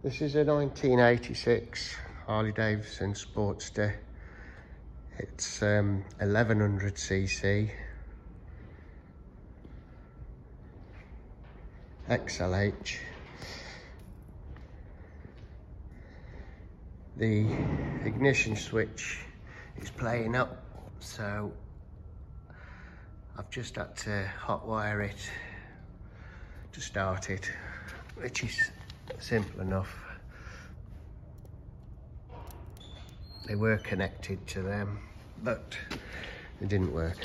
This is a 1986 Harley Davidson Sportster. It's 1100cc XLH. The ignition switch is playing up, so I've just had to hotwire it to start it, which is simple enough. They were connected to them, but it didn't work.